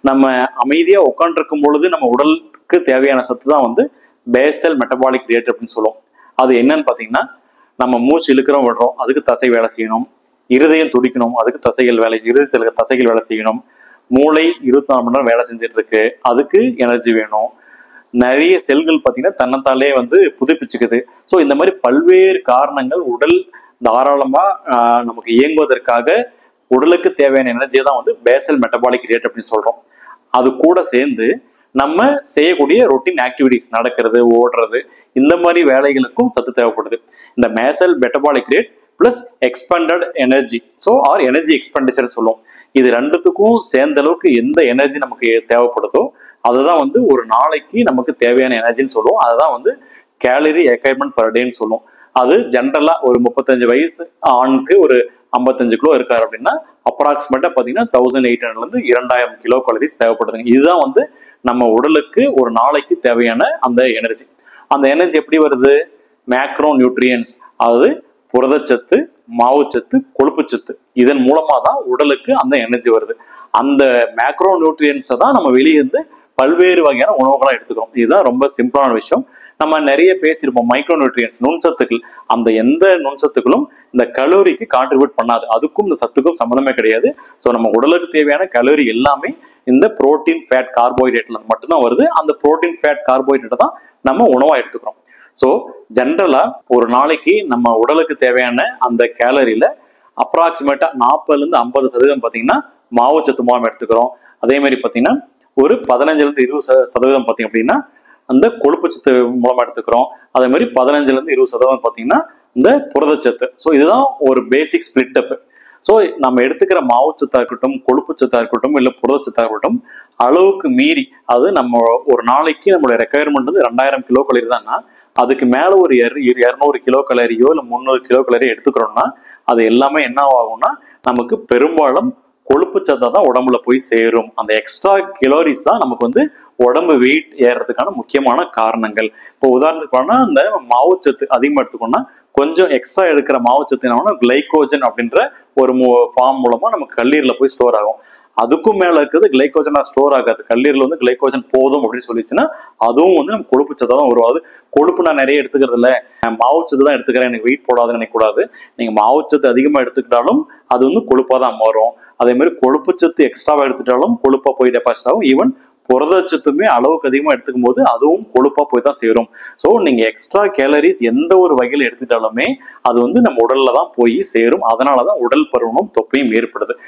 நம்ம அமைதியா உட்காந்துருக்கும் பொழுது நம்ம உடலுக்கு தேவையான சத்து தான் வந்து பேசல் மெட்டபாலிக் ரேட் அப்படின்னு சொல்லுவோம். அது என்னன்னு பாத்தீங்கன்னா, நம்ம மூச்சு இழுக்கிறோம் விடுறோம், அதுக்கு தசை வேலை செய்யணும். இருதயம் துடிக்கணும், அதுக்கு இருதயத்தில் தசைகள் வேலை செய்யணும். மூளை 24 மணி நேரம் வேலை செஞ்சுட்டு இருக்கு, அதுக்கு எனர்ஜி வேணும். நிறைய செல்கள் பார்த்தீங்கன்னா தன்னைத்தாலே வந்து புதுப்பிச்சுக்குது. ஸோ இந்த மாதிரி பல்வேறு காரணங்கள் உடல் தாராளமா நமக்கு இயங்குவதற்காக உடலுக்கு தேவையான எனர்ஜியை தான் வந்து பேசல் மெட்டபாலிக் ரேட் அப்படின்னு சொல்றோம். அது கூட சேர்ந்து நம்ம செய்யக்கூடிய ரொட்டீன் ஆக்டிவிட்டிஸ், நடக்கிறது, ஓடுறது, இந்த மாதிரி வேலைகளுக்கும் சத்து தேவைப்படுது. இந்த basal metabolic rate plus expended energy, so or energy expenditure சொல்லுவோம். இது ரெண்டுத்துக்கும் சேர்ந்த அளவுக்கு எந்த எனர்ஜி நமக்கு தேவைப்படுதோ அதுதான் வந்து ஒரு நாளைக்கு நமக்கு தேவையான எனர்ஜின்னு சொல்லுவோம். அதுதான் வந்து கேலரி ரெக்யர்மெண்ட் பர் டேன்னு சொல்லுவோம். அது ஜென்ரலா ஒரு 35 வயசு ஆணுக்கு ஒரு 55 கிலோ இருக்காரு அப்படின்னா அப்ராக்சிமேட்டா பாத்தீங்கன்னா 1800 இருந்து 2000 கிலோ கலோரிஸ் தேவைப்படுதுங்க. இதுதான் வந்து நம்ம உடலுக்கு ஒரு நாளைக்கு தேவையான அந்த எனர்ஜி. அந்த எனர்ஜி எப்படி வருது? மேக்ரோ நியூட்ரியன்ஸ், அதாவது புரதச்சத்து, மாவுச்சத்து, கொழுப்புச்சத்து, இதன் மூலமா தான் உடலுக்கு அந்த எனர்ஜி வருது. அந்த மேக்ரோ நியூட்ரியன்ஸை தான் நம்ம வெளியிருந்து பல்வேறு வகையான உணவுகளா எடுத்துக்கிறோம். இதுதான் ரொம்ப சிம்பிளான விஷயம். நம்ம நிறைய பேசியிருப்போம் மைக்ரோ நியூட்ரியன்ஸ், நுண்சத்துக்கள். அந்த எந்த நுண்சத்துக்களும் இந்த கலோரிக்கு கான்ட்ரிபியூட் பண்ணாது, அதுக்கும் இந்த சத்துக்கும் சம்மந்தமே கிடையாது. ஸோ நம்ம உடலுக்கு தேவையான கலோரி எல்லாமே இந்த புரோட்டீன், ஃபேட், கார்போஹைட்ரேட்ல மட்டும்தான் வருது. அந்த புரோட்டீன், ஃபேட், கார்போஹைட்ரேட்டை தான் நம்ம உணவா எடுத்துக்கிறோம். ஸோ ஜென்ரலா ஒரு நாளைக்கு நம்ம உடலுக்கு தேவையான அந்த கேலரியில அப்ராக்சிமேட்டா 40-50% பார்த்தீங்கன்னா மாவுச்சத்து மூலம் எடுத்துக்கிறோம். அதே மாதிரி பார்த்தீங்கன்னா ஒரு 15-20% பார்த்தீங்க அப்படின்னா அந்த கொழுப்புச்சத்து மூலமா எடுத்துக்கிறோம். அதே மாதிரி 15-20% பார்த்தீங்கன்னா இந்த புரதச்சத்து. ஸோ இதுதான் ஒரு பேசிக் ஸ்பிளிட் அப். ஸோ நம்ம எடுத்துக்கிற மாவுச்சத்தா இருக்கட்டும், கொழுப்புச்சத்தா இருக்கட்டும், இல்லை புரதச்சத்தா இருக்கட்டும், அளவுக்கு மீறி, அது நம்ம ஒரு நாளைக்கு நம்மளுடைய ரெக்குயர்மெண்ட் வந்து 2000 கிலோ கலோரி தான்னா அதுக்கு மேல ஒரு 200 கிலோ கலோரியோ இல்லை 300 கிலோ கலோரியோ எடுத்துக்கிறோம்னா அது எல்லாமே என்ன ஆகும்னா நமக்கு பெரும்பாலும் கொழுப்பு சத்தா தான் உடம்புல போய் சேரும். அந்த எக்ஸ்ட்ரா கலோரிஸ் தான் நமக்கு வந்து உடம்பு வெயிட் ஏறதுக்கான முக்கியமான காரணங்கள். இப்போ உதாரணத்துக்கு போனா அந்த மாவுச்சத்து அதிகமாக எடுத்துக்கோன்னா கொஞ்சம் எக்ஸ்ட்ரா எடுக்கிற மாவுச்சத்து என்ன கிளைகோஜன் அப்படின்ற ஒரு ஃபார்ம் மூலமா நமக்கு கல்லீரல போய் ஸ்டோர் ஆகும். அதுக்கும் மேல இருக்கிறது கிளைகோஜனா ஸ்டோர் ஆகாது. கல்லீரல் வந்து கிளைகோஜன் போதும் அப்படின்னு சொல்லிச்சுன்னா அதுவும் வந்து நம்ம கொழுப்பு சத்தா தான் உருவாது. கொழுப்பு நான் நிறைய எடுத்துக்கிறது இல்லை, மாவுச்சத்து தான் எடுத்துக்கிறேன், எனக்கு வெயிட் போடாதுன்னு நினைக்கக்கூடாது. நீங்க மாவுச்சத்து அதிகமா எடுத்துக்கிட்டாலும் அது வந்து கொழுப்பா தான் மாறும். அதே மாதிரி கொழுப்புச்சத்து எக்ஸ்ட்ராவா எடுத்துட்டாலும் கொழுப்பா போய் டெபாசிட் ஆகும். ஈவன் புரதச்சத்துமே அளவுக்கு அதிகமா எடுத்துக்கும் போது அதுவும் கொழுப்பா போய் தான் சேரும். ஸோ நீங்க எக்ஸ்ட்ரா கேலரிஸ் எந்த ஒரு வகையில் எடுத்துட்டாலுமே அது வந்து நம்ம உடல்ல தான் போய் சேரும். அதனாலதான் உடல் பருமனும் தொப்பையும் ஏற்படுது.